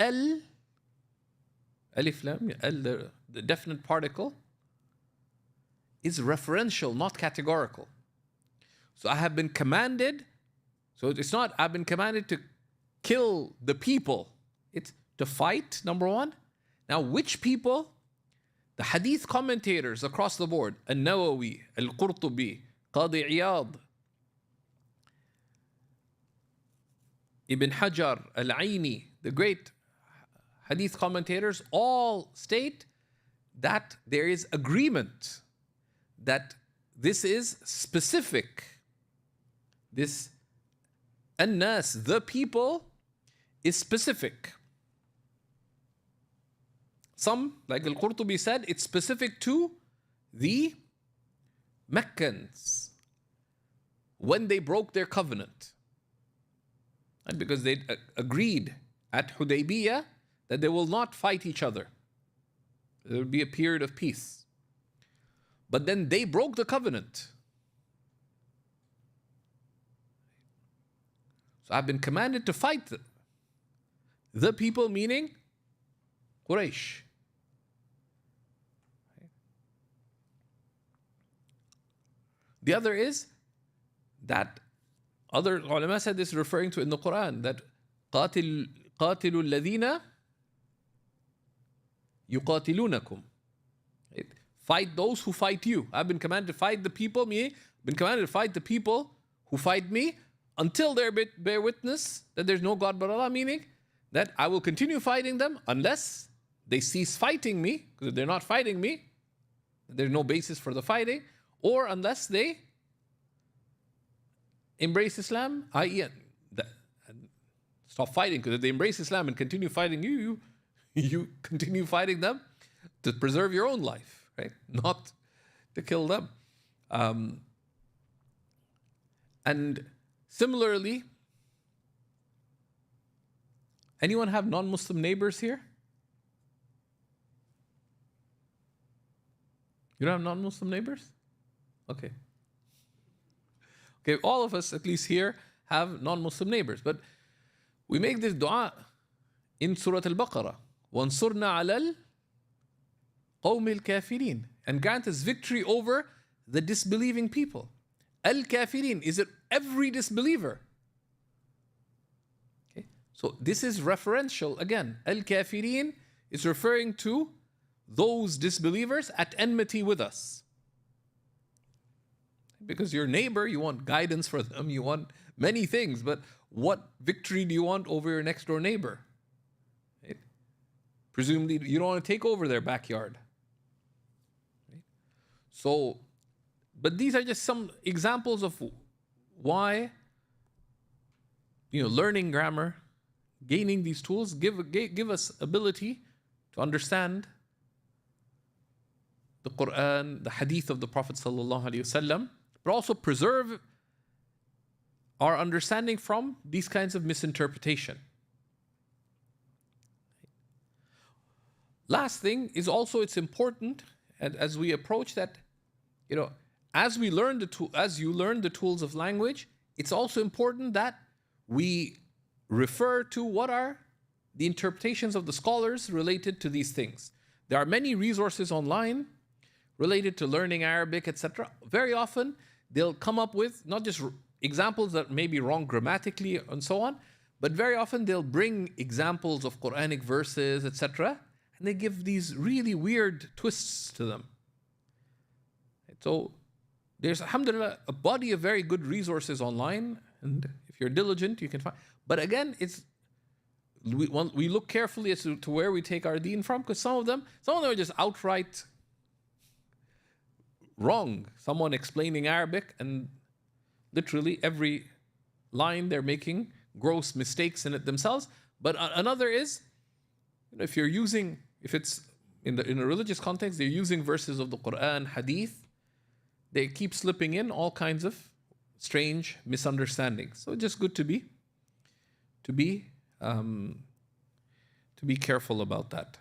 alif lam, the definite particle, is referential, not categorical. So I have been commanded, so it's not I've been commanded to kill the people. It's to fight, number one. Now, which people? The hadith commentators across the board, An-Nawawi, Al-Qurtubi, Qadi Iyad, Ibn Hajar, Al-Aini, the great hadith commentators, all state that there is agreement that this is specific. This An-Nas, the people, is specific. Some, like Al-Qurtubi said, it's specific to the Meccans when they broke their covenant. And because they agreed at Hudaybiyah that they will not fight each other. There will be a period of peace. But then they broke the covenant. So I've been commanded to fight them. The people meaning Quraysh. The other is that other ulama said this referring to in the Quran, that قاتلوا الذين يقاتلونكم. Fight those who fight you. I've been commanded to fight the people, been commanded to fight the people who fight me until they bear witness that there's no God but Allah, meaning that I will continue fighting them unless they cease fighting me, because if they're not fighting me, there's no basis for the fighting, or unless they embrace Islam, i.e. stop fighting, because if they embrace Islam and continue fighting you continue fighting them to preserve your own life, right? Not to kill them. And similarly, anyone have non-Muslim neighbors here? You don't have non-Muslim neighbors? Okay. Okay, all of us, at least here, have non-Muslim neighbors. But we make this dua in Surah Al-Baqarah. وَانصُرْنَا عَلَى الْقَوْمِ الْكَافِرِينَ. And grant us victory over the disbelieving people. Al-Kafirin, is it every disbeliever? Okay, so this is referential again. Al-Kafirin is referring to those disbelievers at enmity with us. Because your neighbor, you want guidance for them, you want many things, but what victory do you want over your next door neighbor? Right? Presumably, you don't want to take over their backyard. Right? So, but these are just some examples of why, learning grammar, gaining these tools, give us ability to understand the Quran, the hadith of the Prophet sallallahu alaihi wasallam, but also preserve our understanding from these kinds of misinterpretation. Last thing is also, it's important, and as we approach that, as you learn the tools of language, it's also important that we refer to what are the interpretations of the scholars related to these things. There are many resources online related to learning Arabic, etc. Very often, they'll come up with not just examples that may be wrong grammatically and so on, but very often they'll bring examples of Quranic verses, etc., and they give these really weird twists to them. So there's, alhamdulillah, a body of very good resources online, and if you're diligent, you can find. But again, we look carefully as to where we take our deen from, because some of them are just outright wrong. Someone explaining Arabic, and literally every line they're making gross mistakes in it themselves. But another is, if it's in a religious context, they're using verses of the Quran, hadith, they keep slipping in all kinds of strange misunderstandings. So it's just good to be careful about that.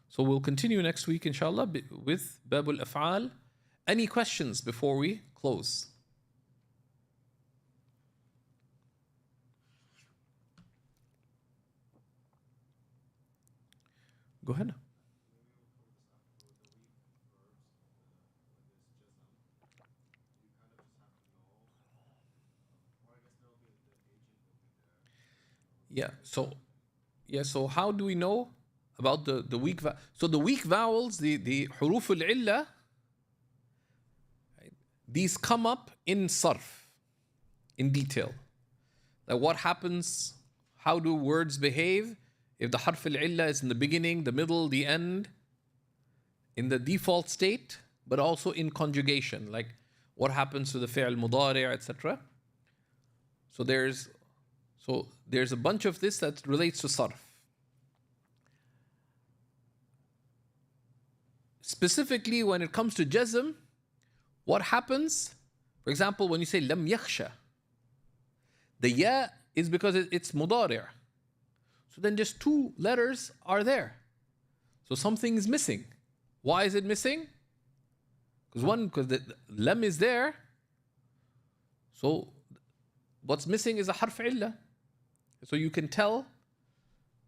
So we'll continue next week, inshallah, with Babul Af'al. Any questions before we close? Go ahead. So how do we know about the weak vowels? So the weak vowels, the huruf al-illa, these come up in sarf, in detail. Like what happens, how do words behave if the harf al-illa is in the beginning, the middle, the end, in the default state, but also in conjugation, like what happens to the fi'l mudari', etc. So there's a bunch of this that relates to sarf. Specifically, when it comes to jazm, what happens? For example, when you say lam yakhsha, the ya is because it's mudari'. So then just two letters are there. So something is missing. Why is it missing? Because the lam is there. So what's missing is a harf illa. So you can tell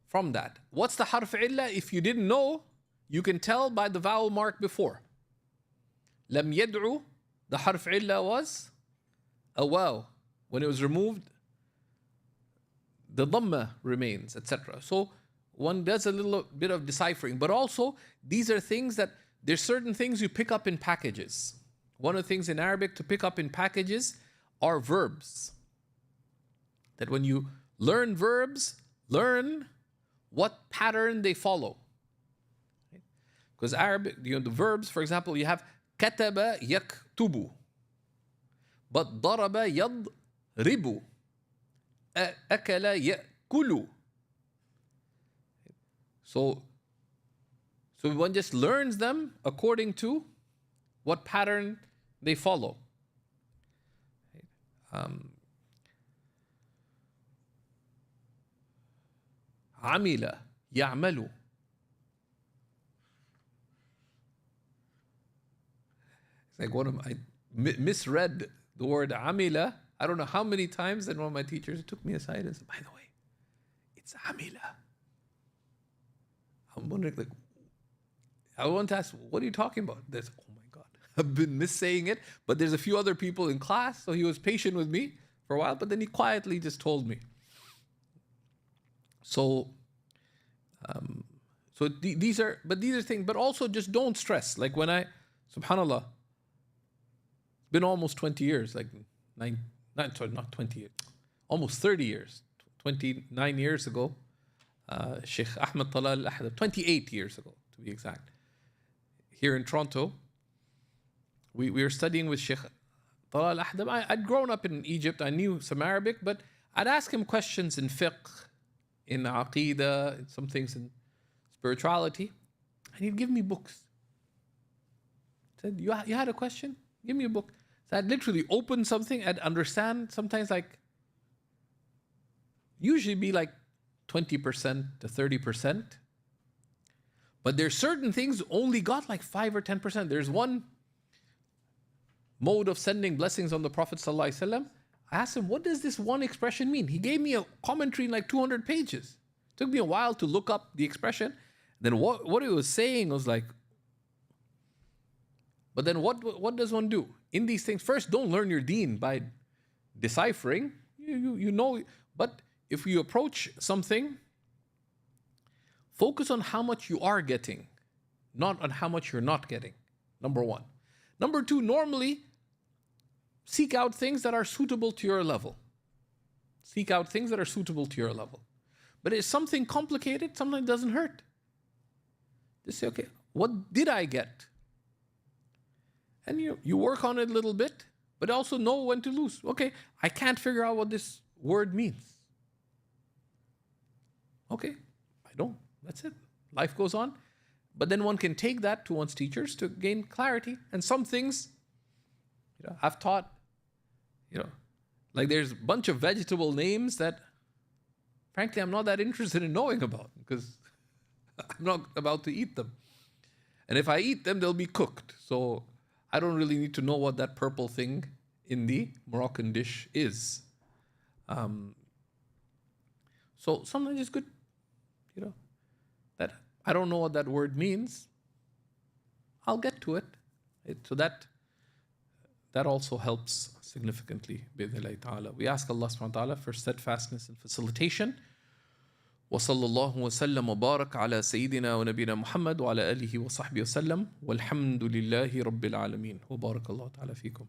from that. What's the harf illa? If you didn't know, you can tell by the vowel mark before. Lam yad'u, the harf illa was a waw. When it was removed, the dhamma remains, etc. So one does a little bit of deciphering. But also, these are things that, there's certain things you pick up in packages. One of the things in Arabic to pick up in packages are verbs. That when you learn verbs, learn what pattern they follow. Because Arabic, the verbs, for example, you have kataba yaktubu, but daraba yadribu, akala yakulu. So one just learns them according to what pattern they follow. Amila, ya'malu. It's like I misread the word amila. I don't know how many times, and one of my teachers took me aside and said, by the way, it's amila. I'm wondering, like, I want to ask, what are you talking about? There's, oh my God, I've been missaying it, but there's a few other people in class, so he was patient with me for a while, but then he quietly just told me. So these are things, but also just don't stress. Like when subhanallah, it's been almost 20 years, like not 20 years, almost 30 years, 29 years ago, Shaykh Ahmed Talal al-Ahdab, 28 years ago to be exact, here in Toronto, we were studying with Shaykh Talal al-Ahdab. I'd grown up in Egypt, I knew some Arabic, but I'd ask him questions in fiqh, in aqidah, some things in spirituality, and he'd give me books. Said, you had a question? Give me a book. So I'd literally open something, I'd understand, sometimes like, usually be like 20% to 30%. But there's certain things only got like 5 or 10%. There's one mode of sending blessings on the Prophet ﷺ. I asked him, what does this one expression mean? He gave me a commentary in like 200 pages. It took me a while to look up the expression. Then what he was saying was like, but then what does one do? in these things, first, don't learn your deen by deciphering. You know, but if you approach something, focus on how much you are getting, not on how much you're not getting. Number one. Number two, normally seek out things that are suitable to your level. Seek out things that are suitable to your level. But if something complicated, sometimes it doesn't hurt. Just say, okay, what did I get? And you work on it a little bit, but also know when to lose. Okay, I can't figure out what this word means. Okay, I don't. That's it. Life goes on. But then one can take that to one's teachers to gain clarity. And some things, I've taught, like there's a bunch of vegetable names that, frankly, I'm not that interested in knowing about because I'm not about to eat them. And if I eat them, they'll be cooked. So I don't really need to know what that purple thing in the Moroccan dish is. So sometimes it's good, that I don't know what that word means. I'll get to it. So that also helps significantly, bi'idhnillahi ta'ala. We ask Allah subhanahu wa ta'ala for steadfastness and facilitation. وصلى الله وسلم وبارك على سيدنا ونبينا محمد وعلى آله وصحبه وسلم والحمد لله رب العالمين وبارك الله تعالى فيكم.